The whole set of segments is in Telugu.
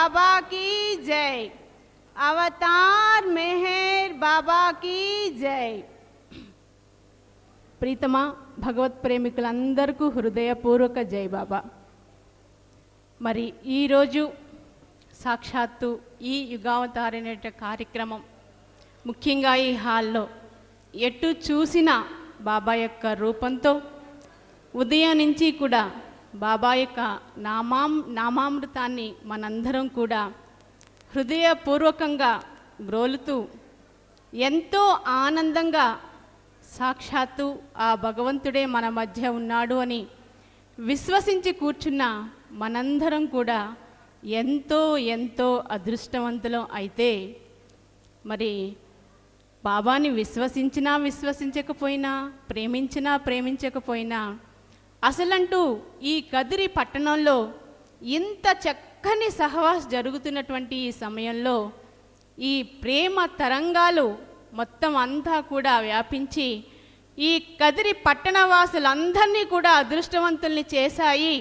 बाबा की जय। अवतार मेहर बाबा की जय। ప్రీతమా భగవత్ ప్రేమికులందరికీ హృదయపూర్వక జై బాబా. మరి ఈరోజు సాక్షాత్తు ఈ యుగావతారనే కార్యక్రమం ముఖ్యంగా ఈ హాల్లో ఎటు చూసిన బాబా యొక్క రూపంతో ఉదయం నుంచి కూడా బాబా యొక్క నామామృతాన్ని మనందరం కూడా హృదయపూర్వకంగా గ్రోలుతూ ఎంతో ఆనందంగా సాక్షాత్తు ఆ భగవంతుడే మన మధ్య ఉన్నాడు అని విశ్వసించి కూర్చున్న మనందరం కూడా ఎంతో ఎంతో అదృష్టవంతులం. అయితే మరి బాబాని విశ్వసించినా విశ్వసించకపోయినా, ప్రేమించినా ప్రేమించకపోయినా, అసలంటూ ఈ కదిరి పట్టణంలో ఇంత చక్కని సహవాస జరుగుతున్నటువంటి ఈ సమయంలో ఈ ప్రేమ తరంగాలు మొత్తం అంతా కూడా వ్యాపించి ఈ కదిరి పట్టణవాసులందరినీ కూడా అదృష్టవంతుల్ని చేశాయి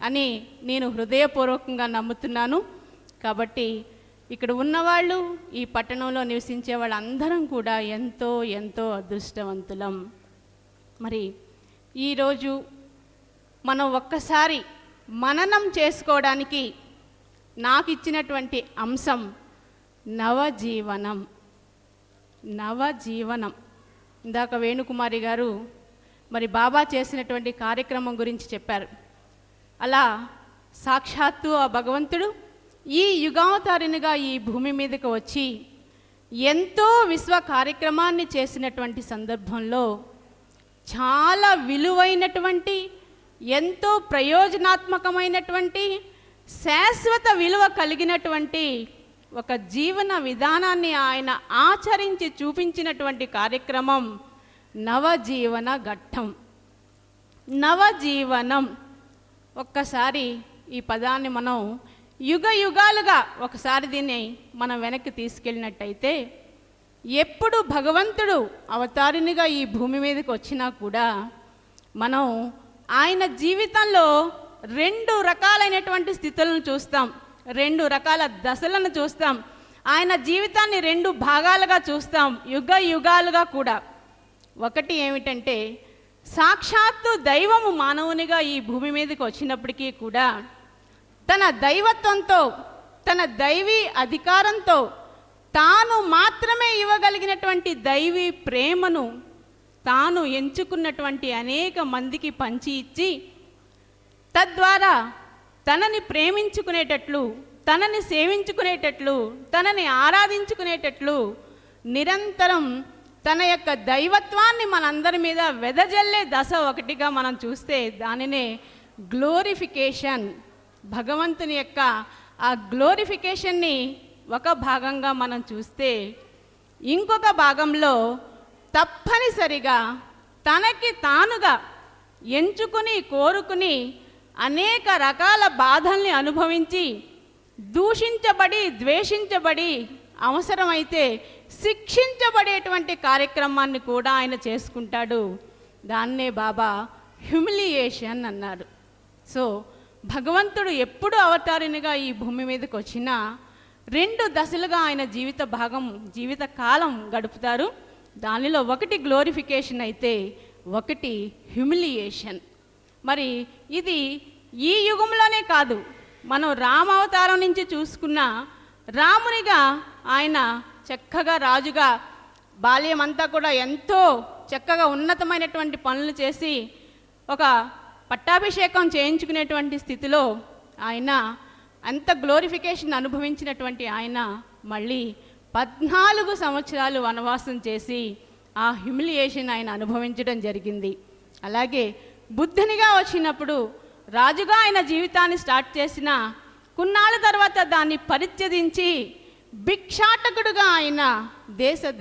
అని నేను హృదయపూర్వకంగా నమ్ముతున్నాను. కాబట్టి ఇక్కడ ఉన్నవాళ్ళు, ఈ పట్టణంలో నివసించే వాళ్ళందరం కూడా ఎంతో ఎంతో అదృష్టవంతులం. మరి ఈరోజు మనం ఒక్కసారి మననం చేసుకోవడానికి నాకు ఇచ్చినటువంటి అంశం నవజీవనం. నవజీవనం. ఇందాక వేణుకుమారి గారు మరి బాబా చేసినటువంటి కార్యక్రమం గురించి చెప్పారు. అలా సాక్షాత్తు ఆ భగవంతుడు ఈ యుగావతారినిగా ఈ భూమి మీదకి వచ్చి ఎంతో విశ్వ కార్యక్రమాన్ని చేసినటువంటి సందర్భంలో చాలా విలువైనటువంటి, ఎంతో ప్రయోజనాత్మకమైనటువంటి, శాశ్వత విలువ కలిగినటువంటి ఒక జీవన విధానాన్ని ఆయన ఆచరించి చూపించినటువంటి కార్యక్రమం నవజీవన ఘట్టం. నవజీవనం. ఒక్కసారి ఈ పదాన్ని మనం యుగ యుగాలుగా ఒకసారి దీన్ని మనం వెనక్కి తీసుకెళ్ళినట్టయితే, ఎప్పుడు భగవంతుడు అవతారినిగా ఈ భూమి మీదకి వచ్చినా కూడా మనం ఆయన జీవితంలో 2 రకాలైనటువంటి స్థితులను చూస్తాం, 2 రకాల దశలను చూస్తాం. ఆయన జీవితాన్ని 2 భాగాలుగా చూస్తాం యుగ యుగాలుగా కూడా. ఒకటి ఏమిటంటే, సాక్షాత్తు దైవము మానవునిగా ఈ భూమి మీదకి వచ్చినప్పటికీ కూడా తన దైవత్వంతో, తన దైవీ అధికారంతో తాను మాత్రమే ఇవ్వగలిగినటువంటి దైవీ ప్రేమను తాను ఎంచుకున్నటువంటి అనేక మందికి పంచి ఇచ్చి, తద్వారా తనని ప్రేమించుకునేటట్లు, తనని సేవించుకునేటట్లు, తనని ఆరాధించుకునేటట్లు నిరంతరం తన యొక్క దైవత్వాన్ని మనందరి మీద వెదజల్లే దశ ఒకటిగా మనం చూస్తే దానినే గ్లోరిఫికేషన్. భగవంతుని యొక్క ఆ గ్లోరిఫికేషన్ని ఒక భాగంగా మనం చూస్తే, ఇంకొక భాగంలో తప్పనిసరిగా తనకి తానుగా ఎంచుకుని కోరుకుని అనేక రకాల బాధల్ని అనుభవించి, దూషించబడి, ద్వేషించబడి, అవసరమైతే శిక్షించబడేటువంటి కార్యక్రమాన్ని కూడా ఆయన చేసుకుంటాడు. దాన్నే బాబా హ్యూమిలియేషన్ అన్నారు. సో భగవంతుడు ఎప్పుడు అవతారినిగా ఈ భూమి మీదకి వచ్చినా 2 దశలుగా ఆయన జీవిత కాలం గడుపుతారు. దానిలో ఒకటి గ్లోరిఫికేషన్ అయితే ఒకటి హ్యూమిలియేషన్. మరి ఇది ఈ యుగంలోనే కాదు, మనం రామావతారం నుంచి చూసుకున్న రామునిగా ఆయన చక్కగా రాజుగా బాల్యం అంతా కూడా ఎంతో చక్కగా ఉన్నతమైనటువంటి పనులు చేసి ఒక పట్టాభిషేకం చేయించుకునేటువంటి స్థితిలో ఆయన అంత గ్లోరిఫికేషన్ అనుభవించినటువంటి ఆయన మళ్ళీ 14 సంవత్సరాలు వనవాసం చేసి ఆ హ్యూమిలియేషన్ ఆయన అనుభవించడం జరిగింది. అలాగే బుద్ధునిగా వచ్చినప్పుడు రాజుగా ఆయన జీవితాన్ని స్టార్ట్ చేసిన కొన్నాళ్ళ తర్వాత దాన్ని పరిత్యజించి భిక్షాటకుడుగా ఆయన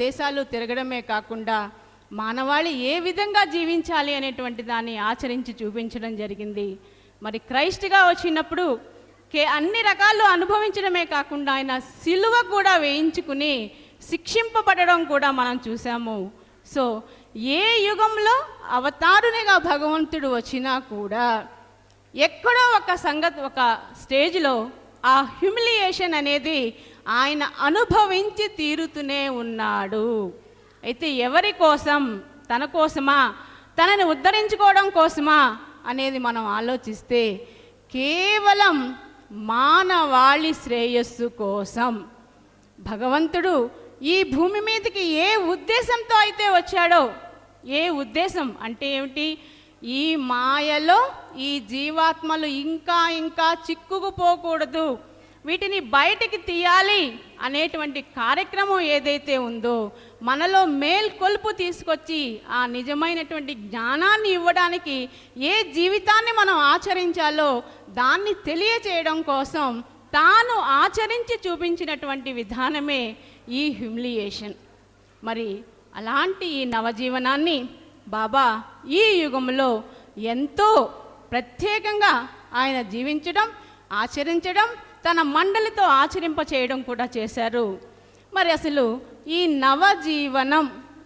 దేశాలు తిరగడమే కాకుండా మానవాళి ఏ విధంగా జీవించాలి అనేటువంటి దాన్ని ఆచరించి చూపించడం జరిగింది. మరి క్రైస్ట్గా వచ్చినప్పుడు అన్ని రకాలు అనుభవించడమే కాకుండా ఆయన సిలువ కూడా వేయించుకుని శిక్షింపబడడం కూడా మనం చూసాము. సో ఏ యుగంలో అవతారునిగా భగవంతుడు వచ్చినా కూడా ఎక్కడో ఒక స్టేజ్లో ఆ హ్యూమిలియేషన్ అనేది ఆయన అనుభవించి తీరుతూనే ఉన్నాడు. అయితే ఎవరి కోసం? తన కోసమా, తనని ఉద్ధరించుకోవడం కోసమా అనేది మనం ఆలోచిస్తే కేవలం మానవాళి శ్రేయస్సు కోసం. భగవంతుడు ఈ భూమి మీదకి ఏ ఉద్దేశంతో అయితే వచ్చాడో, ఏ ఉద్దేశం అంటే ఏమిటి? ఈ మాయలో ఈ జీవాత్మలు ఇంకా ఇంకా చిక్కుకుపోకూడదు, వీటిని బయటికి తీయాలి అనేటువంటి కార్యక్రమం ఏదైతే ఉందో, మనలో మేల్కొల్పు తీసుకొచ్చి ఆ నిజమైనటువంటి జ్ఞానాన్ని ఇవ్వడానికి ఏ జీవితాన్ని మనం ఆచరించాలో దాన్ని తెలియచేయడం కోసం తాను ఆచరించి చూపించినటువంటి విధానమే ఈ హ్యూమిలియేషన్. మరి అలాంటి ఈ నవజీవనాన్ని బాబా ఈ యుగంలో ఎంతో ప్రత్యేకంగా ఆయన జీవించడం, ఆచరించడం, తన మండలితో ఆచరింప చేయడం కూడా చేశారు. మరి అసలు ఈ నవజీవనం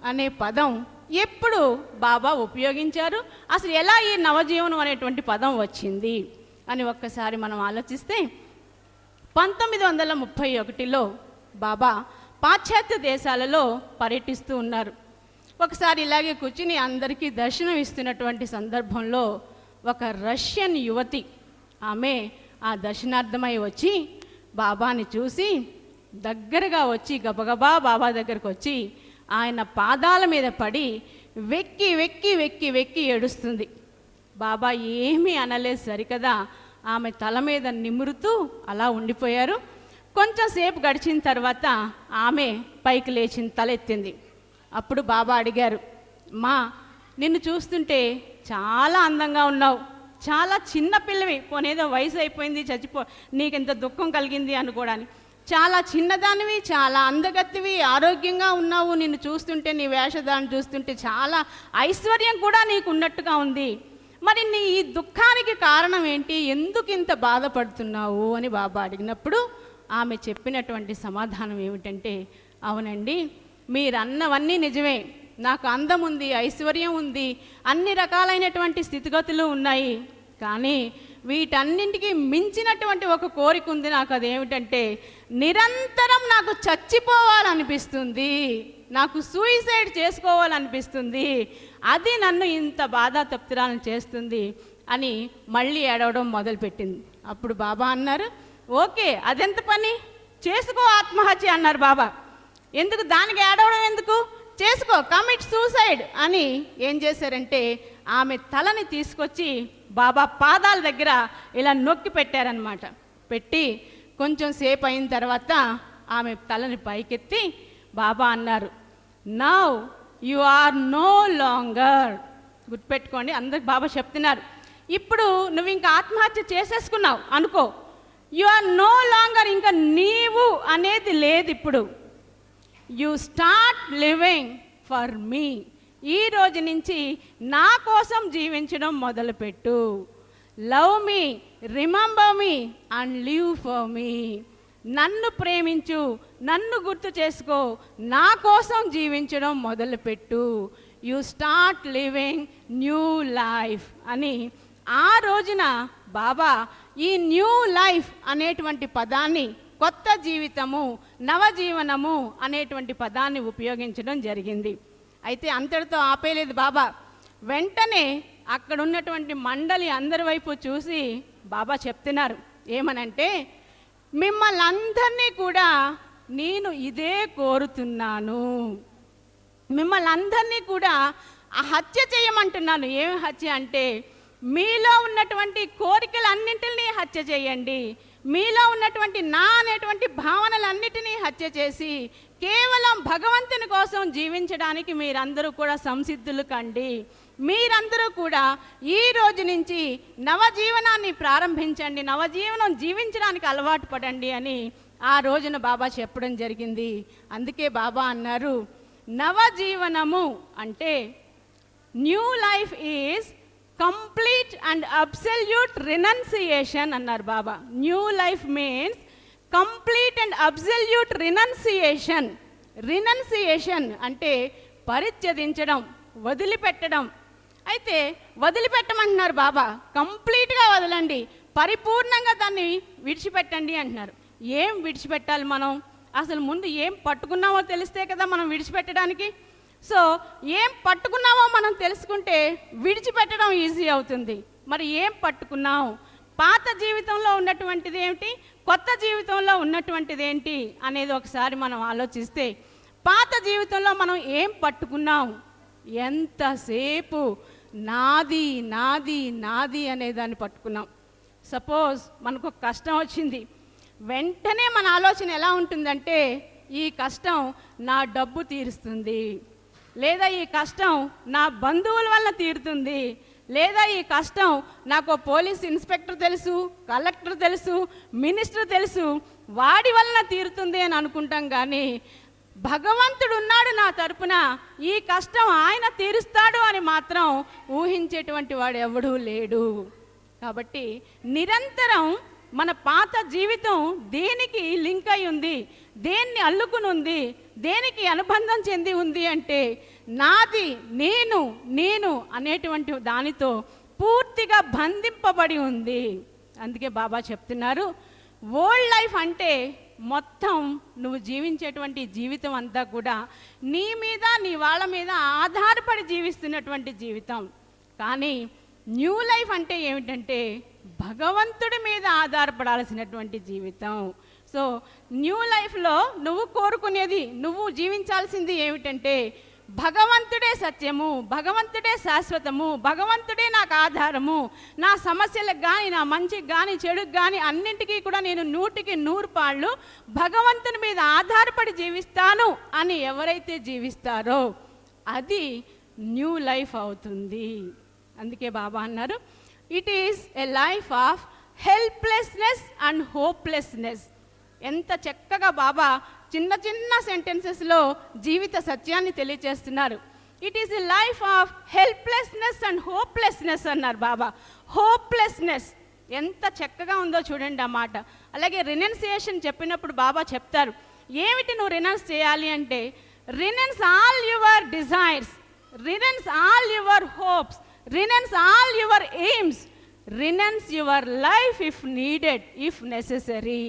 అనే పదం ఎప్పుడు బాబా ఉపయోగించారు, అసలు ఎలా ఈ నవజీవనం అనేటువంటి పదం వచ్చింది అని ఒక్కసారి మనం ఆలోచిస్తే 1931లో బాబా పాశ్చాత్య దేశాలలో పర్యటిస్తూ ఉన్నారు. ఒకసారి ఇలాగే కూర్చుని అందరికీ దర్శనం ఇస్తున్నటువంటి సందర్భంలో ఒక రష్యన్ యువతి, ఆమె ఆ దర్శనార్థమై వచ్చి బాబాని చూసి దగ్గరగా వచ్చి గబగబా బాబా దగ్గరకు వచ్చి ఆయన పాదాల మీద పడి వెక్కి వెక్కి వెక్కి వెక్కి ఏడుస్తుంది. బాబా ఏమీ అనలేదు సరికదా, ఆమె తల మీద నిమురుతూ అలా ఉండిపోయారు. కొంచెం సేపు గడిచిన తర్వాత ఆమె పైకి లేచింది, తలెత్తింది. అప్పుడు బాబా అడిగారు, మా నిన్ను చూస్తుంటే చాలా అందంగా ఉన్నావు, చాలా చిన్న పిల్లవి, పోనేదో వయసు అయిపోయింది నీకెంత దుఃఖం కలిగింది అనుకోవడానికి, చాలా చిన్నదానివి, చాలా అందగత్తివి, ఆరోగ్యంగా ఉన్నావు, నిన్ను చూస్తుంటే నీ వేషధాన్ని చూస్తుంటే చాలా ఐశ్వర్యం కూడా నీకు ఉన్నట్టుగా ఉంది, మరి నీ ఈ దుఃఖానికి కారణం ఏంటి, ఎందుకు ఇంత బాధపడుతున్నావు అని బాబా అడిగినప్పుడు ఆమె చెప్పినటువంటి సమాధానం ఏమిటంటే, అవునండి మీరన్నవన్నీ నిజమే, నాకు అందం ఉంది, ఐశ్వర్యం ఉంది, అన్ని రకాలైనటువంటి స్థితిగతులు ఉన్నాయి, కానీ వీటన్నింటికి మించినటువంటి ఒక కోరిక ఉంది నాకు. అదేమిటంటే నిరంతరం నాకు చచ్చిపోవాలనిపిస్తుంది, నాకు సూయిసైడ్ చేసుకోవాలనిపిస్తుంది, అది నన్ను ఇంత బాధ తప్తిరాలను చేస్తుంది అని మళ్ళీ ఏడవడం మొదలుపెట్టింది. అప్పుడు బాబా అన్నారు, ఓకే అదెంత పని, చేసుకో ఆత్మహత్య అన్నారు బాబా. ఎందుకు దానికి ఏడవడం ఎందుకు, చేసుకో, కమిట్ సూసైడ్ అని ఏం చేశారంటే ఆమె తలని తీసుకొచ్చి బాబా పాదాల దగ్గర ఇలా నొక్కి పెట్టారనమాట. పెట్టి కొంచెం సేపు అయిన తర్వాత ఆమె తలని పైకెత్తి బాబా అన్నారు, now you are no longer. గుర్తుపెట్టుకోండి, అందరికి బాబా చెప్తున్నారు, ఇప్పుడు నువ్వు ఇంకా ఆత్మహత్య చేసేసుకున్నావు అనుకో, యు ఆర్ నో లాంగర్, ఇంకా నీవు అనేది లేదు, ఇప్పుడు you start living for me. ఈ రోజు నుంచి నా కోసం జీవించడం మొదలుపెట్టు. Love me, remember me and live for me. నన్ను ప్రేమించు, నన్ను గుర్తు చేసుకో, నా కోసం జీవించడం మొదలుపెట్టు. You start living new life అని ఆ రోజున బాబా ఈ న్యూ లైఫ్ అనేటువంటి పదాన్ని, కొత్త జీవితము, నవజీవనము అనేటువంటి పదాన్ని ఉపయోగించడం జరిగింది. అయితే అంతటితో ఆపేయలేదు బాబా. వెంటనే అక్కడ ఉన్నటువంటి మండలి అందరి వైపు చూసి బాబా చెప్తున్నారు, ఏమనంటే మిమ్మల్ని అందరినీ కూడా నేను ఇదే కోరుతున్నాను, మిమ్మల్ని అందరినీ కూడా ఆ హత్య చేయమంటున్నాను. ఏమి హత్య అంటే మీలో ఉన్నటువంటి కోరికలన్నింటినీ హత్య చేయండి, మీలో ఉన్నటువంటి నా అనేటువంటి భావనలన్నిటినీ హత్య చేసి కేవలం భగవంతుని కోసం జీవించడానికి మీరందరూ కూడా సంసిద్ధులు కండి. మీరందరూ కూడా ఈ రోజు నుంచి నవజీవనాన్ని ప్రారంభించండి, నవజీవనం జీవించడానికి అలవాటు పడండి అని ఆ రోజున బాబా చెప్పడం జరిగింది. అందుకే బాబా అన్నారు, నవజీవనము అంటే new life is complete and absolute renunciation అన్నారు Baba. New life means complete and absolute renunciation. Renunciation అంటే పరిత్యజించడం, వదిలిపెట్టడం. అయితే వదిలిపెట్టమంటున్నారు బాబా, కంప్లీట్గా వదలండి, పరిపూర్ణంగా దాన్ని విడిచిపెట్టండి అంటున్నారు. ఏం విడిచిపెట్టాలి మనం? అసలు ముందు ఏం పట్టుకున్నామో తెలిస్తే కదా మనం విడిచిపెట్టడానికి. సో ఏం పట్టుకున్నామో మనం తెలుసుకుంటే విడిచిపెట్టడం ఈజీ అవుతుంది. మరి ఏం పట్టుకున్నాం? పాత జీవితంలో ఉన్నటువంటిది ఏమిటి, కొత్త జీవితంలో ఉన్నటువంటిది ఏంటి అనేది ఒకసారి మనం ఆలోచిస్తే, పాత జీవితంలో మనం ఏం పట్టుకున్నాం? ఎంతసేపు నాది నాది నాది అనే దాన్ని పట్టుకున్నాం. సపోజ్ మనకు ఒక కష్టం వచ్చింది, వెంటనే మన ఆలోచన ఎలా ఉంటుందంటే, ఈ కష్టం నా డబ్బు తీరుస్తుంది, లేదా ఈ కష్టం నా బంధువుల వల్ల తీరుతుంది, లేదా ఈ కష్టం నాకు పోలీస్ ఇన్స్పెక్టర్ తెలుసు, కలెక్టర్ తెలుసు, మినిస్టర్ తెలుసు, వాడి వలన తీరుతుంది అని అనుకుంటాం. కానీ భగవంతుడు ఉన్నాడు నా తరపున, ఈ కష్టం ఆయన తీరుస్తాడు అని మాత్రం ఊహించేటువంటి వాడు ఎవడూ లేడు. కాబట్టి నిరంతరం మన పాత జీవితం దేనికి లింక్ అయి ఉంది, దేన్ని అల్లుకుని ఉంది, దేనికి అనుబంధం చెంది ఉంది అంటే నాది, నేను నేను అనేటువంటి దానితో పూర్తిగా బంధింపబడి ఉంది. అందుకే బాబా చెప్తున్నారు, ఓల్డ్ లైఫ్ అంటే మొత్తం నువ్వు జీవించేటువంటి జీవితం అంతా కూడా నీ మీద, నీ వాళ్ళ మీద ఆధారపడి జీవిస్తున్నటువంటి జీవితం. కానీ న్యూ లైఫ్ అంటే ఏమిటంటే భగవంతుడి మీద ఆధారపడాల్సినటువంటి జీవితం. సో న్యూ లైఫ్లో నువ్వు కోరుకునేది, నువ్వు జీవించాల్సింది ఏమిటంటే భగవంతుడే సత్యము, భగవంతుడే శాశ్వతము, భగవంతుడే నాకు ఆధారము, నా సమస్యలకు కానీ, నా మంచికి కానీ, చెడుకు కానీ అన్నింటికీ కూడా నేను 100కి 100 పాళ్ళు భగవంతుని మీద ఆధారపడి జీవిస్తాను అని ఎవరైతే జీవిస్తారో అది న్యూ లైఫ్ అవుతుంది. అందుకే బాబా అన్నారు, it is a life of helplessness and hopelessness. ఎంత చక్కగా బాబా చిన్న చిన్న సెంటెన్సెస్లో జీవిత సత్యాన్ని తెలియచేస్తున్నారు. It is a life of helplessness and hopelessness అన్నారు బాబా. హోప్లెస్నెస్ ఎంత చక్కగా ఉందో చూడండి ఆ మాట. అలాగే రినౌన్సియేషన్ చెప్పినప్పుడు బాబా చెప్తారు, ఏమిటి నువ్వు రినౌన్స్ చేయాలి అంటే, renounce all your desires, renounce all your hopes, renounce all your aims, renounce your life if needed, if necessary.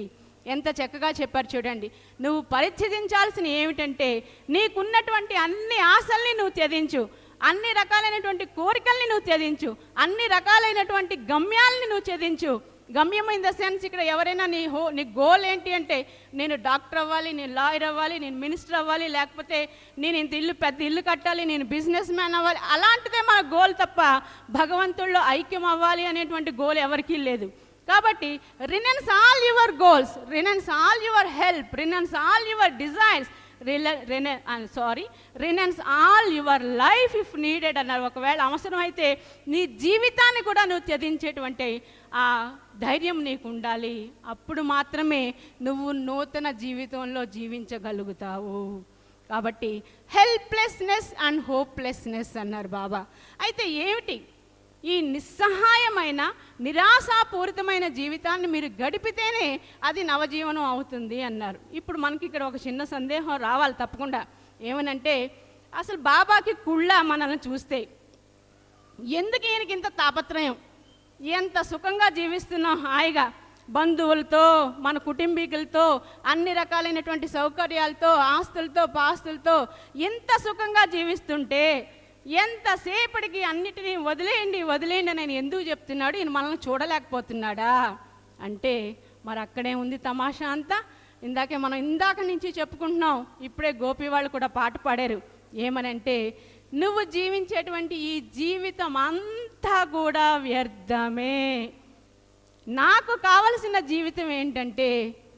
ఎంత చక్కగా చెప్పారు చూడండి. నువ్వు పరిత్యజించాల్సిన ఏమిటంటే నీకున్నటువంటి అన్ని ఆశల్ని నువ్వు త్యజించు, అన్ని రకాలైనటువంటి కోరికల్ని నువ్వు త్యజించు, అన్ని రకాలైనటువంటి గమ్యాలని నువ్వు త్యజించు. గమ్యం ఇన్ ద సెన్స్ ఇక్కడ ఎవరైనా నీ గోల్ ఏంటి అంటే, నేను డాక్టర్ అవ్వాలి, నేను లాయర్ అవ్వాలి, నేను మినిస్టర్ అవ్వాలి, లేకపోతే నేను ఇంత పెద్ద ఇల్లు కట్టాలి, నేను బిజినెస్ మ్యాన్ అవ్వాలి, అలాంటిదే మన గోల్ తప్ప భగవంతుల్లో ఐక్యం అవ్వాలి అనేటువంటి గోల్ ఎవరికీ లేదు. కాబట్టి renounce all your goals, renounce all your help, renounce all your desires, renounce all your life if needed అన్నారు. ఒకవేళ అవసరం అయితే నీ జీవితాన్ని కూడా నువ్వు త్యజించేటువంటి ఆ ధైర్యం నీకు ఉండాలి. అప్పుడు మాత్రమే నువ్వు నూతన జీవితంలో జీవించగలుగుతావు. కాబట్టి హెల్ప్లెస్నెస్ అండ్ హోప్లెస్నెస్ అన్నారు బాబా. అయితే ఏమిటి ఈ నిస్సహాయమైన నిరాశాపూరితమైన జీవితాన్ని మీరు గడిపితేనే అది నవజీవనం అవుతుంది అన్నారు. ఇప్పుడు మనకి ఇక్కడ ఒక చిన్న సందేహం రావాలి తప్పకుండా. ఏమనంటే, అసలు బాబాకి కుళ్ళ మనల్ని చూస్తే ఎందుకు ఈయనకి ఇంత తాపత్రయం? ఎంత సుఖంగా జీవిస్తున్నాం హాయిగా, బంధువులతో, మన కుటుంబీకులతో, అన్ని రకాలైనటువంటి సౌకర్యాలతో, ఆస్తులతో, పాస్తులతో ఎంత సుఖంగా జీవిస్తుంటే ఎంతసేపటికి అన్నిటినీ వదిలేయండి వదిలేయండి అని ఎందుకు చెప్తున్నాడు? ఈయన మనల్ని చూడలేకపోతున్నాడా అంటే, మరి అక్కడే ఉంది తమాషా అంతా. మనం ఇందాక నుంచి చెప్పుకుంటున్నాం, ఇప్పుడే గోపి వాళ్ళు కూడా పాట పాడారు. ఏమనంటే, నువ్వు జీవించేటువంటి ఈ జీవితం అంతా కూడా వ్యర్థమే, నాకు కావలసిన జీవితం ఏంటంటే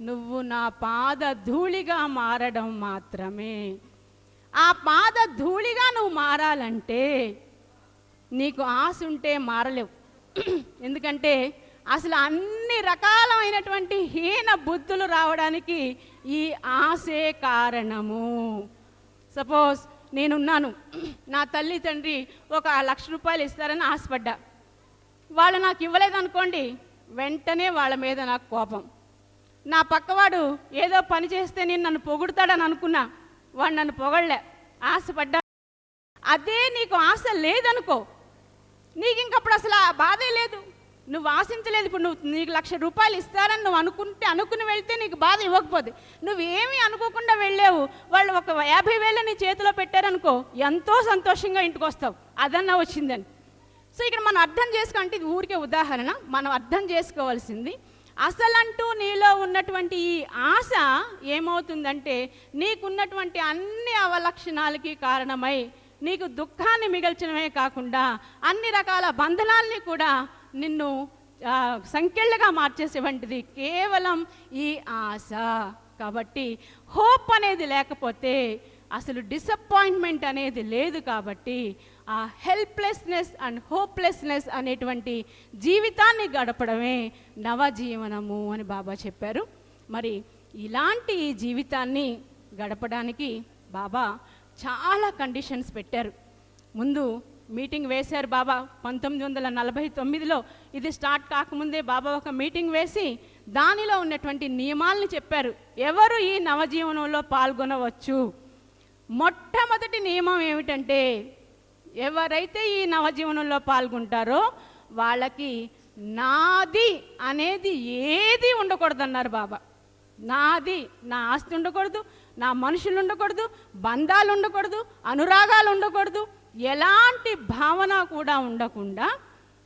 నువ్వు నా పాద ధూళిగా మారడం మాత్రమే. ఆ పాద ధూళిగా నువ్వు మారాలంటే నీకు ఆశ ఉంటే మారలేవు. ఎందుకంటే అసలు అన్ని రకాలైనటువంటి హీన బుద్ధులు రావడానికి ఈ ఆశే కారణము. సపోజ్ నేనున్నాను, నా తల్లి తండ్రి ఒక 1,00,000 రూపాయలు ఇస్తారని ఆశపడ్డా, వాళ్ళు నాకు ఇవ్వలేదనుకోండి, వెంటనే వాళ్ళ మీద నాకు కోపం. నా పక్కవాడు ఏదో పని చేస్తే నేను నన్ను పొగుడతాడని అనుకున్నా, వాడు నన్ను పొగడలే, ఆశపడ్డా. అదే నీకు ఆశ లేదనుకో, నీకు ఇంకప్పుడు అసలు ఆ బాధే లేదు. నువ్వు ఆశించలేదు. ఇప్పుడు నీకు ₹1,00,000 ఇస్తారని నువ్వు అనుకుని వెళ్తే నీకు బాధ ఇవ్వకపోతే, నువ్వేమీ అనుకోకుండా వెళ్ళావు, వాళ్ళు ఒక 50,000 నీ చేతిలో పెట్టారనుకో, ఎంతో సంతోషంగా ఇంటికి వస్తావు, అదన్నా వచ్చిందని. సో ఇక్కడ మనం అర్థం అంటే ఇది ఊరికే ఉదాహరణ, మనం అర్థం చేసుకోవాల్సింది అసలంటూ నీలో ఉన్నటువంటి ఈ ఆశ ఏమవుతుందంటే నీకున్నటువంటి అన్ని అవలక్షణాలకి కారణమై నీకు దుఃఖాన్ని మిగల్చడమే కాకుండా అన్ని రకాల బంధనాల్ని కూడా నిన్ను సంకెళ్ళగా మార్చేసేటువంటిది కేవలం ఈ ఆశ. కాబట్టి హోప్ అనేది లేకపోతే అసలు డిసప్పాయింట్మెంట్ అనేది లేదు. కాబట్టి ఆ హెల్ప్లెస్నెస్ అండ్ హోప్లెస్నెస్ అనేటువంటి జీవితాన్ని గడపడమే నవజీవనము అని బాబా చెప్పారు. మరి ఇలాంటి జీవితాన్ని గడపడానికి బాబా చాలా కండిషన్స్ పెట్టారు. ముందు మీటింగ్ వేశారు బాబా 1949లో. ఇది స్టార్ట్ కాకముందే బాబా ఒక మీటింగ్ వేసి దానిలో ఉన్నటువంటి నియమాలను చెప్పారు. ఎవరు ఈ నవజీవనంలో పాల్గొనవచ్చు? మొట్టమొదటి నియమం ఏమిటంటే, ఎవరైతే ఈ నవజీవనంలో పాల్గొంటారో వాళ్ళకి నాది అనేది ఏది ఉండకూడదన్నారు బాబా. నాది, నా ఆస్తి ఉండకూడదు, నా మనుషులు ఉండకూడదు, బంధాలు ఉండకూడదు, అనురాగాలు ఉండకూడదు, ఎలాంటి భావన కూడా ఉండకుండా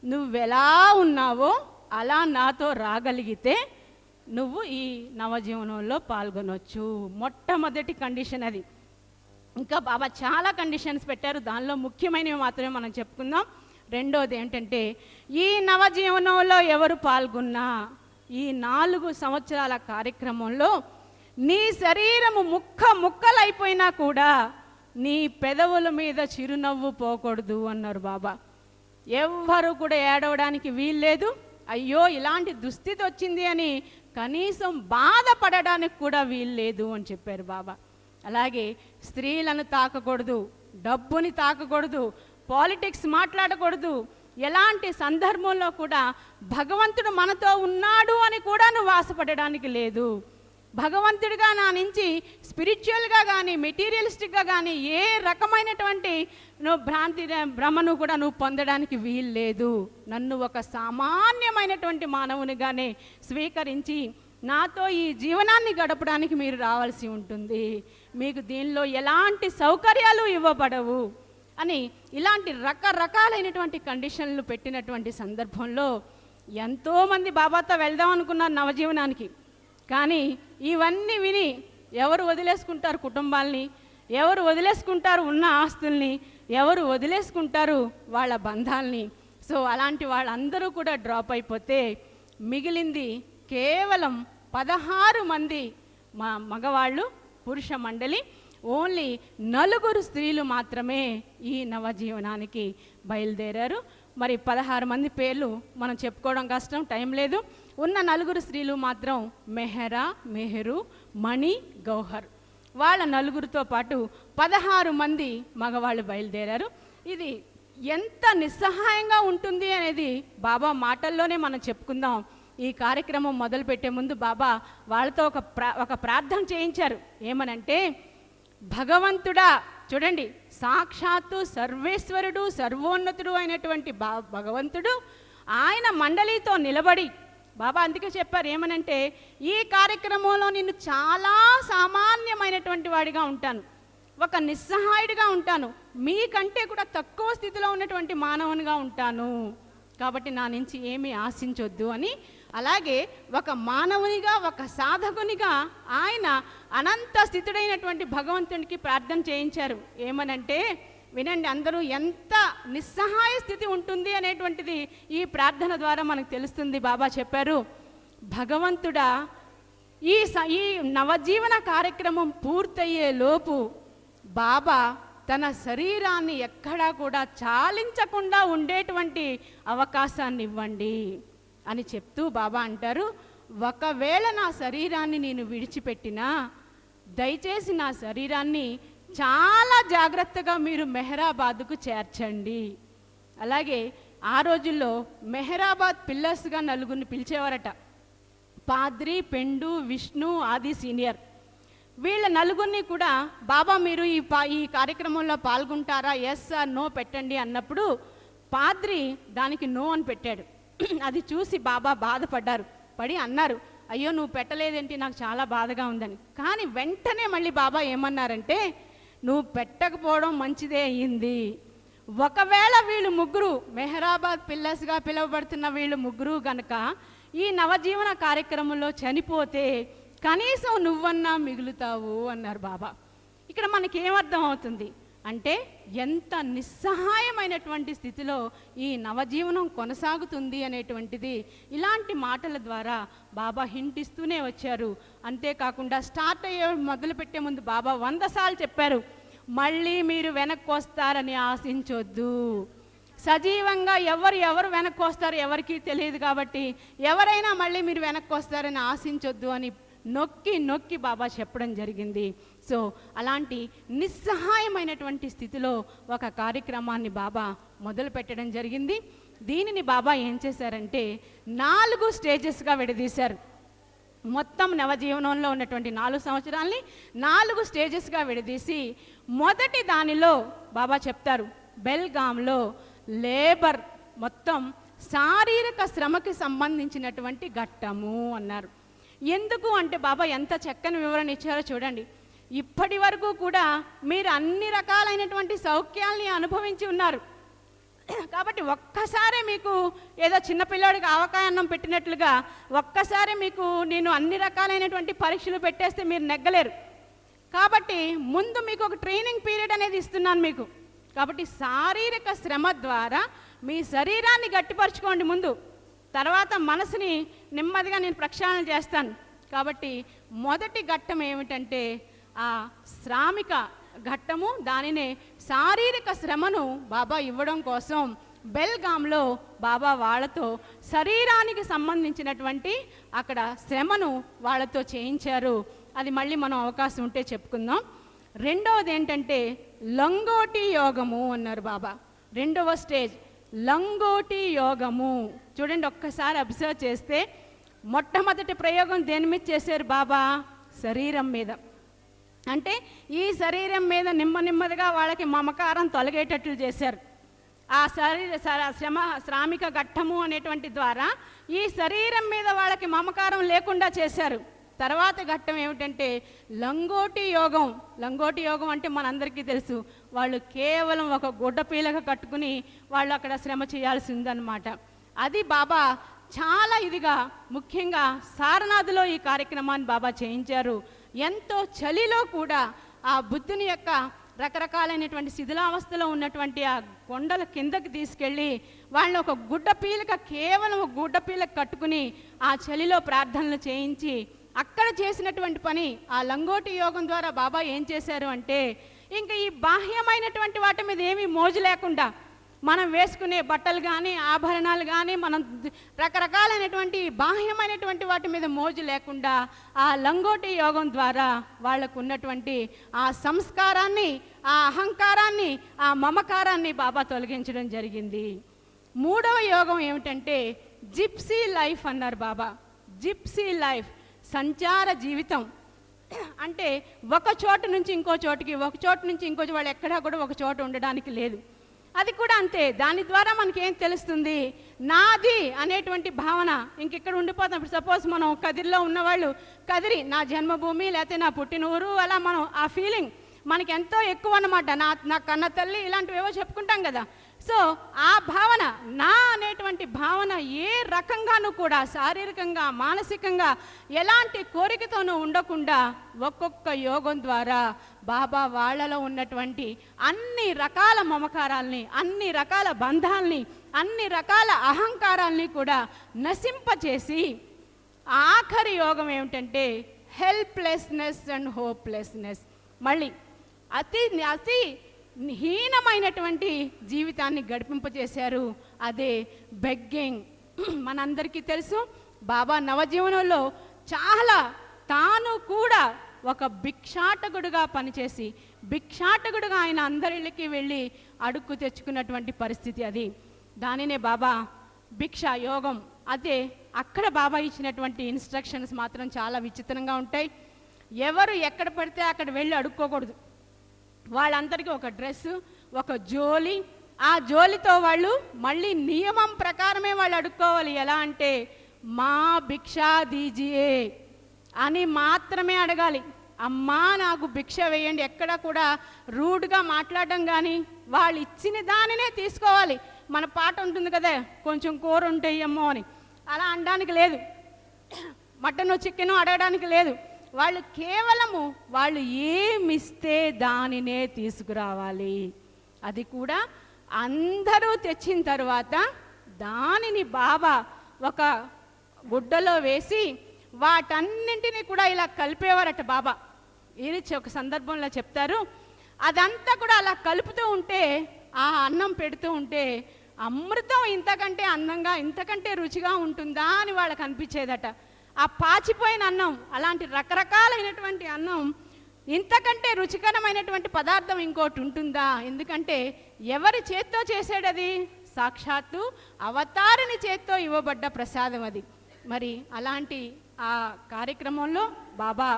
నువ్వెలా ఉన్నావో అలా నాతో రాగలిగితే నువ్వు ఈ నవజీవనంలో పాల్గొనవచ్చు. మొట్టమొదటి కండిషన్ అది. ఇంకా బాబా చాలా కండిషన్స్ పెట్టారు, దానిలో ముఖ్యమైనవి మాత్రమే మనం చెప్పుకుందాం. రెండోది ఏంటంటే, ఈ నవజీవనంలో ఎవరు పాల్గొన్నా ఈ 4 సంవత్సరాల కార్యక్రమంలో నీ శరీరము ముక్కలైపోయినా కూడా నీ పెదవుల మీద చిరునవ్వు పోకూడదు అన్నారు బాబా. ఎవ్వరు కూడా ఏడవడానికి వీల్లేదు. అయ్యో ఇలాంటి దుస్థితి వచ్చింది అని కనీసం బాధపడడానికి కూడా వీల్లేదు అని చెప్పారు బాబా. అలాగే స్త్రీలను తాకకూడదు, డబ్బుని తాకకూడదు, పాలిటిక్స్ మాట్లాడకూడదు. ఎలాంటి సందర్భంలో కూడా భగవంతుడు మనతో ఉన్నాడు అని కూడా నువ్వు ఆశపడడానికి లేదు. భగవంతుడిగా నా నుంచి స్పిరిచువల్గా కానీ మెటీరియలిస్టిక్గా కానీ ఏ రకమైనటువంటి భ్రమను కూడా నువ్వు పొందడానికి వీల్లేదు. నన్ను ఒక సామాన్యమైనటువంటి మానవునిగానే స్వీకరించి నాతో ఈ జీవనాన్ని గడపడానికి మీరు రావాల్సి ఉంటుంది. మీకు దీనిలో ఎలాంటి సౌకర్యాలు ఇవ్వబడవు అని ఇలాంటి రకరకాలైనటువంటి కండిషన్లు పెట్టినటువంటి సందర్భంలో ఎంతోమంది బాబాతో వెళ్దాం అనుకున్నారు నవజీవనానికి. కానీ ఇవన్నీ విని ఎవరు వదిలేసుకుంటారు కుటుంబాల్ని, ఎవరు వదిలేసుకుంటారు ఉన్న ఆస్తుల్ని, ఎవరు వదిలేసుకుంటారు వాళ్ళ బంధాల్ని. సో అలాంటి వాళ్ళందరూ కూడా డ్రాప్ అయిపోతే మిగిలింది కేవలం 16 మంది మగవాళ్ళు, పురుష మండలి, ఓన్లీ 4 స్త్రీలు మాత్రమే ఈ నవజీవనానికి బయలుదేరారు. మరి 16 మంది పేర్లు మనం చెప్పుకోవడం కష్టం, టైం లేదు. ఉన్న 4 స్త్రీలు మాత్రం మెహరా, మెహరు, మణి, గౌహర్. వాళ్ళ 4తో పాటు 16 మంది మగవాళ్ళు బయలుదేరారు. ఇది ఎంత నిస్సహాయంగా ఉంటుంది అనేది బాబా మాటల్లోనే మనం చెప్పుకుందాం. ఈ కార్యక్రమం మొదలుపెట్టే ముందు బాబా వాళ్ళతో ఒక ప్రార్థన చేయించారు. ఏమనంటే, భగవంతుడా, చూడండి, సాక్షాత్తు సర్వేశ్వరుడు, సర్వోన్నతుడు అయినటువంటి భగవంతుడు ఆయన మండలితో నిలబడి బాబా అందుకే చెప్పారు ఏమనంటే, ఈ కార్యక్రమంలో నేను చాలా సామాన్యమైనటువంటి వాడిగా ఉంటాను, ఒక నిస్సహాయుడిగా ఉంటాను, మీకంటే కూడా తక్కువ స్థితిలో ఉన్నటువంటి మానవునిగా ఉంటాను, కాబట్టి నా నుంచి ఏమీ ఆశించొద్దు అని. అలాగే ఒక మానవునిగా, ఒక సాధకునిగా ఆయన అనంత స్థితుడైనటువంటి భగవంతునికి ప్రార్థన చేయించారు. ఏమనంటే, వినండి అందరూ, ఎంత నిస్సహాయ స్థితి ఉంటుంది అనేటువంటిది ఈ ప్రార్థన ద్వారా మనకు తెలుస్తుంది. బాబా చెప్పారు, భగవంతుడా, ఈ నవజీవన కార్యక్రమం పూర్తయ్యే లోపు బాబా తన శరీరాన్ని ఎక్కడా కూడా చాలించకుండా ఉండేటువంటి అవకాశాన్ని ఇవ్వండి అని చెప్తూ బాబా అంటారు, ఒకవేళ నా శరీరాన్ని నేను విడిచిపెట్టినా దయచేసి నా శరీరాన్ని చాలా జాగ్రత్తగా మీరు మెహరాబాద్కు చేర్చండి. అలాగే ఆ రోజుల్లో మెహరాబాద్ పిల్లర్స్గా 4 పిలిచేవారట. పాద్రి, పెండు, విష్ణు, ఆది సీనియర్. వీళ్ళ 4 కూడా బాబా మీరు ఈ కార్యక్రమంలో పాల్గొంటారా, ఎస్ ఆర్ నో పెట్టండి అన్నప్పుడు పాద్రి దానికి నో అని పెట్టాడు. అది చూసి బాబా బాధపడ్డారు. పడి అన్నారు, అయ్యో నువ్వు పెట్టలేదేంటి, నాకు చాలా బాధగా ఉందని. కానీ వెంటనే మళ్ళీ బాబా ఏమన్నారంటే, నువ్వు పెట్టకపోవడం మంచిదే అయ్యింది. ఒకవేళ వీళ్ళు ముగ్గురు మెహరాబాద్ పిల్లర్స్గా పిలువబడుతున్న వీళ్ళు ముగ్గురు గనక ఈ నవజీవన కార్యక్రమంలో చనిపోతే కనీసం నువ్వన్నా మిగులుతావు అన్నారు బాబా. ఇక్కడ మనకేమర్థం అవుతుంది అంటే, ఎంత నిస్సహాయమైనటువంటి స్థితిలో ఈ నవజీవనం కొనసాగుతుంది అనేటువంటిది ఇలాంటి మాటల ద్వారా బాబా హింట్ ఇస్తూనే వచ్చారు. అంతేకాకుండా స్టార్ట్ అయ్యే మొదలుపెట్టే ముందు బాబా 100 సార్లు చెప్పారు, మళ్ళీ మీరు వెనక్కి వస్తారని ఆశించొద్దు. సజీవంగా ఎవరు వెనక్కి వస్తారో ఎవరికీ తెలియదు కాబట్టి ఎవరైనా మళ్ళీ మీరు వెనక్కి వస్తారని ఆశించొద్దు అని నొక్కి నొక్కి బాబా చెప్పడం జరిగింది. సో అలాంటి నిస్సహాయమైనటువంటి స్థితిలో ఒక కార్యక్రమాన్ని బాబా మొదలు పెట్టడం జరిగింది. దీనిని బాబా ఏం చేశారంటే 4 స్టేజెస్గా విడదీశారు. మొత్తం నవజీవనంలో ఉన్నటువంటి 4 సంవత్సరాల్ని 4 స్టేజెస్గా విడదీసి మొదటి దానిలో బాబా చెప్తారు, బెల్గాంలో లేబర్ మొత్తం శారీరక శ్రమకి సంబంధించినటువంటి ఘట్టము అన్నారు. ఎందుకు అంటే బాబా ఎంత చక్కని వివరణ ఇచ్చారో చూడండి. ఇప్పటి వరకు కూడా మీరు అన్ని రకాలైనటువంటి సౌఖ్యాల్ని అనుభవించి ఉన్నారు కాబట్టి ఒక్కసారి మీకు ఏదో చిన్నపిల్లాడికి ఆవకాయ అన్నం పెట్టినట్లుగా ఒక్కసారి మీకు నేను అన్ని రకాలైనటువంటి పరీక్షలు పెట్టేస్తే మీరు నెగ్గలేరు. కాబట్టి ముందు మీకు ఒక ట్రైనింగ్ పీరియడ్ అనేది ఇస్తున్నాను మీకు. కాబట్టి శారీరక శ్రమ ద్వారా మీ శరీరాన్ని గట్టిపరచుకోండి ముందు, తర్వాత మనసుని నెమ్మదిగా నేను ప్రక్షాళన చేస్తాను. కాబట్టి మొదటి ఘట్టం ఏమిటంటే ఆ శ్రామిక ఘట్టము, దానినే శారీరక శ్రమను బాబా ఇవ్వడం కోసం బెల్గాంలో బాబా వాళ్ళతో శరీరానికి సంబంధించినటువంటి అక్కడ శ్రమను వాళ్ళతో చేయించారు. అది మళ్ళీ మనం అవకాశం ఉంటే చెప్పుకుందాం. రెండవది ఏంటంటే లంగోటి యోగము అన్నారు బాబా. రెండవ స్టేజ్ లంగోటి యోగము. చూడండి, ఒక్కసారి అబ్జర్వ్ చేస్తే మొట్టమొదటి ప్రయోగం దేని మీద చేశారు బాబా? శరీరం మీద. అంటే ఈ శరీరం మీద నెమ్మదిగా వాళ్ళకి మమకారం తొలగేటట్లు చేశారు. ఆ శ్రామిక ఘట్టము అనేటువంటి ద్వారా ఈ శరీరం మీద వాళ్ళకి మమకారం లేకుండా చేశారు. తర్వాత ఘట్టం ఏమిటంటే లంగోటి యోగం. లంగోటి యోగం అంటే మనందరికీ తెలుసు, వాళ్ళు కేవలం ఒక గుడ్డ పీలక కట్టుకుని వాళ్ళు అక్కడ శ్రమ చేయాల్సి ఉందన్నమాట. అది బాబా చాలా ఇదిగా ముఖ్యంగా సారనాథ్లో ఈ కార్యక్రమాన్ని బాబా చేయించారు. ఎంతో చలిలో కూడా ఆ బుద్ధుని యొక్క రకరకాలైనటువంటి శిథిలావస్థలో ఉన్నటువంటి ఆ కొండల కిందకి తీసుకెళ్ళి వాళ్ళని ఒక గుడ్డ పీలక, కేవలం ఒక గుడ్డ పీలక కట్టుకుని ఆ చలిలో ప్రార్థనలు చేయించి అక్కడ చేసినటువంటి పని ఆ లంగోటి యోగం ద్వారా బాబా ఏం చేశారు అంటే, ఇంకా ఈ బాహ్యమైనటువంటి వాటి మీద ఏమీ మోజు లేకుండా, మనం వేసుకునే బట్టలు కానీ ఆభరణాలు కానీ మనం రకరకాలైనటువంటి బాహ్యమైనటువంటి వాటి మీద మోజు లేకుండా ఆ లంగోటి యోగం ద్వారా వాళ్ళకు ఉన్నటువంటి ఆ సంస్కారాన్ని, ఆ అహంకారాన్ని, ఆ మమకారాన్ని బాబా తొలగించడం జరిగింది. మూడవ యోగం ఏమిటంటే జిప్సీ లైఫ్ అన్నారు బాబా. జిప్సీ లైఫ్, సంచార జీవితం. అంటే ఒక చోటు నుంచి ఇంకో చోటుకి, ఒక చోటు నుంచి ఇంకో వాళ్ళు ఎక్కడా కూడా ఒక చోట ఉండడానికి లేదు. అది కూడా అంతే. దాని ద్వారా మనకేం తెలుస్తుంది? నాది అనేటువంటి భావన ఇంకెక్కడ ఉండిపోతాం. ఇప్పుడు సపోజ్ మనం కదిరిలో ఉన్నవాళ్ళు కదిరి నా జన్మభూమి లేకపోతే నా పుట్టినూరు, అలా మనం ఆ ఫీలింగ్ మనకి ఎంతో ఎక్కువ అన్నమాట. నా కన్న తల్లి ఇలాంటివి ఏవో చెప్పుకుంటాం కదా. సో ఆ భావన, నా అనేటువంటి భావన ఏ రకంగానూ కూడా శారీరకంగా మానసికంగా ఎలాంటి కోరికతోనూ ఉండకుండా ఒక్కొక్క యోగం ద్వారా బాబా వాళ్ళలో ఉన్నటువంటి అన్ని రకాల మమకారాల్ని, అన్ని రకాల బంధాల్ని, అన్ని రకాల అహంకారాల్ని కూడా నశింపచేసి ఆఖరి యోగం ఏమిటంటే హెల్ప్లెస్నెస్ అండ్ హోప్లెస్నెస్. మళ్ళీ అతి హీనమైనటువంటి జీవితాన్ని గడిపింపజేశారు. అదే బెగ్గింగ్. మనందరికీ తెలుసు, బాబా నవజీవనంలో చాలా తాను కూడా ఒక భిక్షాటకుడుగా పనిచేసి భిక్షాటకుడుగా ఆయన అందరిళ్ళకి వెళ్ళి అడుక్కు తెచ్చుకున్నటువంటి పరిస్థితి అది. దానినే బాబా భిక్ష యోగం. అదే అక్కడ బాబా ఇచ్చినటువంటి ఇన్స్ట్రక్షన్స్ మాత్రం చాలా విచిత్రంగా ఉంటాయి. ఎవరు ఎక్కడ పడితే అక్కడ వెళ్ళి అడుక్కోకూడదు. వాళ్ళందరికీ ఒక డ్రెస్సు, ఒక జోలి, ఆ జోలితో వాళ్ళు మళ్ళీ నియమం ప్రకారమే వాళ్ళు అడుక్కోవాలి. ఎలా అంటే మా భిక్షా దీజియే అని మాత్రమే అడగాలి. అమ్మా నాకు భిక్ష వేయండి. ఎక్కడ కూడా రూడ్గా మాట్లాడడం కానీ, వాళ్ళు ఇచ్చిన దానినే తీసుకోవాలి. మన పాట ఉంటుంది కదా, కొంచెం కూర ఉంటాయేమో అని, అలా అనడానికి లేదు. మటను చికెను అడగడానికి లేదు. వాళ్ళు కేవలము వాళ్ళు ఏమిస్తే దానినే తీసుకురావాలి. అది కూడా అందరూ తెచ్చిన తర్వాత దానిని బాబా ఒక గుడ్డలో వేసి వాటన్నింటినీ కూడా ఇలా కలిపేవారట బాబా. ఇది ఒక సందర్భంలో చెప్తారు. అదంతా కూడా అలా కలుపుతూ ఉంటే, ఆ అన్నం పెడుతూ ఉంటే అమృతం ఇంతకంటే అందంగా ఇంతకంటే రుచిగా ఉంటుందా అని వాళ్ళకి అనిపించేదట. ఆ పాచిపోయిన అన్నం, అలాంటి రకరకాలైనటువంటి అన్నం, ఇంతకంటే రుచికరమైనటువంటి పదార్థం ఇంకోటి ఉంటుందా? ఎందుకంటే ఎవరి చేత్తో చేసేటది? సాక్షాత్తు అవతారిని చేత్తో ఇవ్వబడ్డ ప్రసాదం అది. మరి అలాంటి ఆ కార్యక్రమంలో బాబా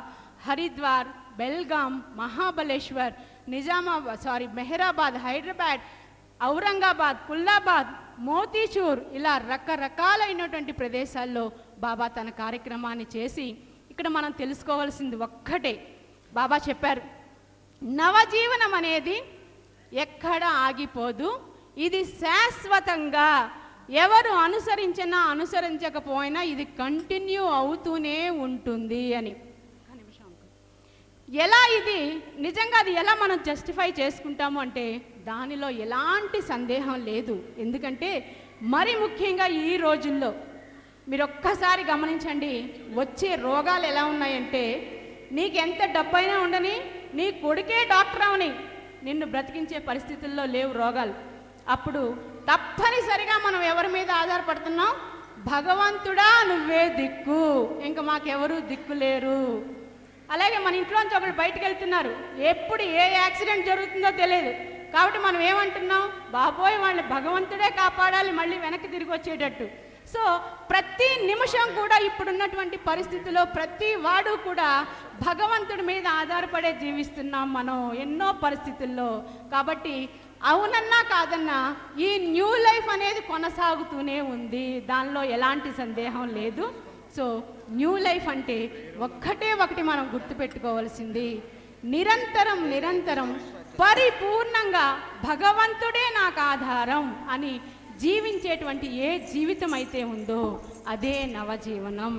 హరిద్వార్, బెల్గాం, మహాబలేశ్వర్, మెహరాబాద్, హైదరాబాద్, ఔరంగాబాద్, కుల్లాబాద్, మోతీచూర్, ఇలా రకరకాలైనటువంటి ప్రదేశాల్లో బాబా తన కార్యక్రమాన్ని చేసి, ఇక్కడ మనం తెలుసుకోవాల్సింది ఒక్కటే. బాబా చెప్పారు, నవజీవనం అనేది ఎక్కడ ఆగిపోదు, ఇది శాశ్వతంగా, ఎవరు అనుసరించినా అనుసరించకపోయినా ఇది కంటిన్యూ అవుతూనే ఉంటుంది అని. ఎలా ఇది నిజంగా అది ఎలా మనం జస్టిఫై చేసుకుంటాము అంటే దానిలో ఎలాంటి సందేహం లేదు. ఎందుకంటే మరి ముఖ్యంగా ఈ రోజుల్లో మీరు ఒక్కసారి గమనించండి, వచ్చే రోగాలు ఎలా ఉన్నాయంటే, నీకెంత డబ్బైనా ఉండని, నీ కొడుకే డాక్టర్ అవని, నిన్ను బ్రతికించే పరిస్థితుల్లో లేవు రోగాలు. అప్పుడు తప్పనిసరిగా మనం ఎవరి మీద ఆధారపడుతున్నాం? భగవంతుడా నువ్వే దిక్కు, ఇంకా మాకెవరూ దిక్కు లేరు. అలాగే మన ఇంట్లోంచి ఒకళ్ళు బయటకు వెళ్తున్నారు, ఎప్పుడు ఏ యాక్సిడెంట్ జరుగుతుందో తెలియదు. కాబట్టి మనం ఏమంటున్నాం? బాబోయ్ వాళ్ళని భగవంతుడే కాపాడాలి మళ్ళీ వెనక్కి తిరిగి వచ్చేటట్టు. సో ప్రతి నిమిషం కూడా ఇప్పుడున్నటువంటి పరిస్థితుల్లో ప్రతి వాడు కూడా భగవంతుడి మీద ఆధారపడే జీవిస్తున్నాం మనం ఎన్నో పరిస్థితుల్లో. కాబట్టి అవునన్నా కాదన్నా ఈ న్యూ లైఫ్ అనేది కొనసాగుతూనే ఉంది, దానిలో ఎలాంటి సందేహం లేదు. సో న్యూ లైఫ్ అంటే ఒక్కటే ఒకటి మనం గుర్తుపెట్టుకోవాల్సింది, నిరంతరం నిరంతరం పరిపూర్ణంగా భగవంతుడే నాకు ఆధారం అని జీవించేటువంటి ఏ జీవితం అయితే ఉందో అదే నవజీవనం.